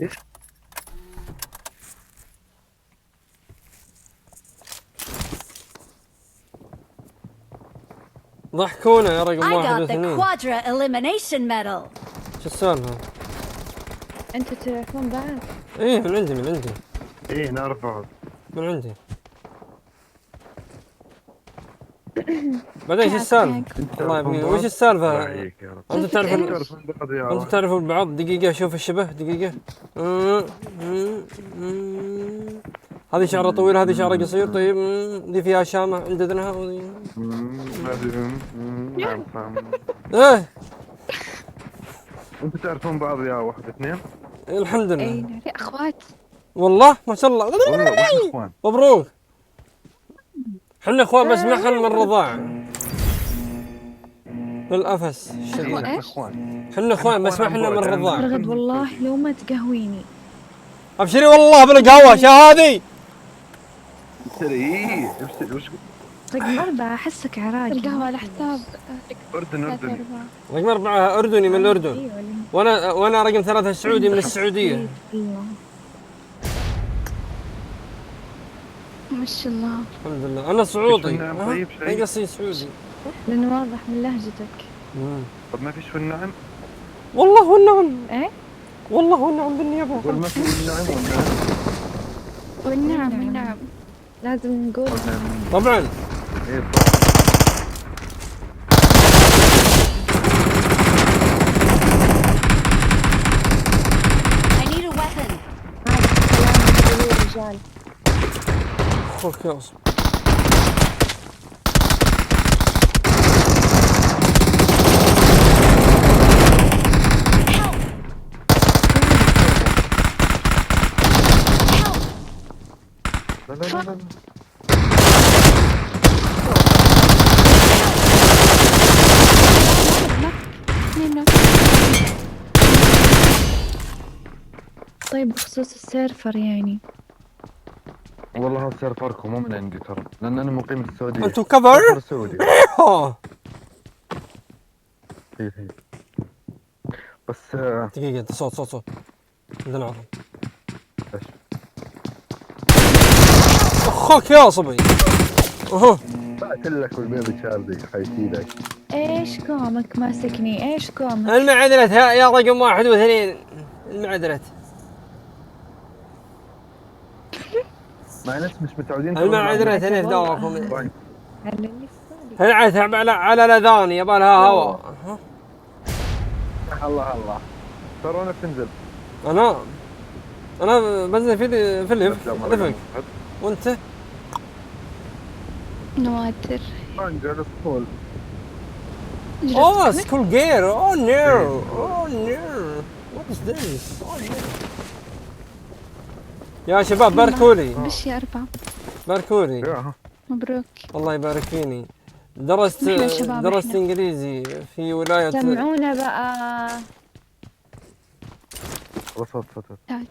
ايش؟ ضحكونا يا رقم I واحد got the واثنين. Quadra Elimination Medal. شو السالفة؟ انتوا تعرفون بعض؟ ايه من عندي من عندي ايه نعرف بعض. من عندي. بعدين شو السالفة؟ الله يبقيك وش السالفة؟ عليك يا رب. انتوا تعرفون تعرفون بعض يا انتوا واحد. تعرفون بعض. دقيقة شوف الشبه دقيقة. هذه شعرها طويل هذه شعرها قصير. طيب دي فيها شامة عند اذنها وذي. نعم فاهم. ايه انتوا تعرفون بعض يا واحد اثنين؟ الحمد لله. اي نعرف اخوات. والله ما شاء الله. والله واحد اخوان. مبروك. حنا اخوان بس ما حنا من الرضاعة. للأفس الشديد. اخو ايش؟ اخوان. حنا اخوان بس ما حنا من الرضاعة. رغد والله لو ما تقهويني. ابشري والله بالقهوة شهادي. ابشري ايه ابشري وش رقم 4 احسك عراقي. القهوة على حساب اردن اردن. رقم 4 أردني من الأردن. ايوه وأنا رقم 3 سعودي من السعودية. ايوه ما شاء الله. الحمد لله أنا صعودي. نعم طيب شيء. أي قصدي سعودي. لانه واضح من لهجتك. طب ما فيش في النعم؟ والله والنعم. ايه؟ والله والنعم بالنيابة. قول ما في النعم والنعم والنعم. لازم نقول طبعا. ايه I need a weapon. هذا الكلام الرجال. أخوك يا أصل. لا لا لا لا. اثنين طيب بخصوص السيرفر يعني والله هذا سيرفركم مو من عندي ترى، لان انا مقيم بالسعوديه. أنتم كفر؟ سيرفر سعودي. هي هي. بس دقيقة صوت عندنا عرض. ايش؟ أخوك يا صبي. أها. بعت لك والبيبي شاردي حيفيدك. ايش كومك ماسكني؟ ايش كومك؟ المعدلة يا رقم 1 و2. المعدلة. مع ناس مش متعودين. المعدلة هنا دواكم. طيب. على اللي في بالي. هي تعب على الأذان يبغى لها هواء. الله الله. ترى بتنزل. أنا بنزل في الليفت رفق. وأنت؟ نواتر. جالس طول. Oh, school gear. Oh no. Oh no. What is this? Oh no. يا شباب باركولي. بش يا 4. باركولي. مبروك. الله يبارك فيني. درست انجليزي في ولاية. سمعونا بقى. وصلت. تعال.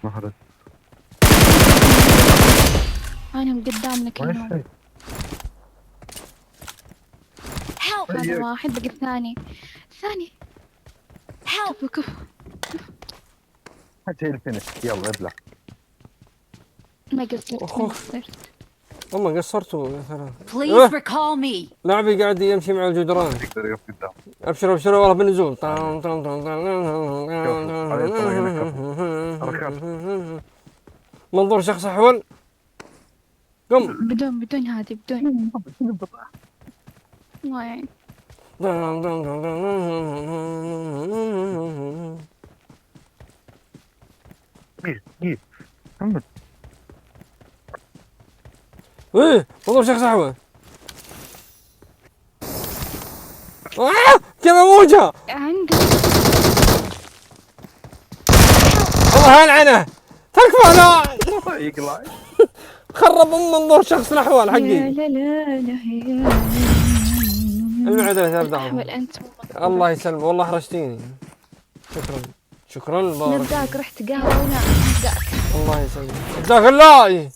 مهرج. أنا قدامنا كلهم. Help! هذا واحد بقي الثاني. Help! كفو. هات هي الفينش يلا ابلع. ما قصرت. أخوك. والله قصرتوا يا ثلاث. Please recall me. لاعبي قاعد يمشي مع الجدران. يقدر يقف قدام. ابشروا والله بالنزول. منظور شخص احول. قم. بدون هذه بدون. الله يعين. جيب محمد. ايه منظور شخص احول. كيف اموجها؟ عندك. الله يلعنه. تكفى لا. يقلع. خرب منظور شخص الاحوال يا حقي. لا لا لا يا المعدلة تبدأ. أحول أنت. الله يسلم والله حرجتيني. شكرا بارك. نبداك رحت قهوة ونام نبداك. الله يسلمك. جزاك الله.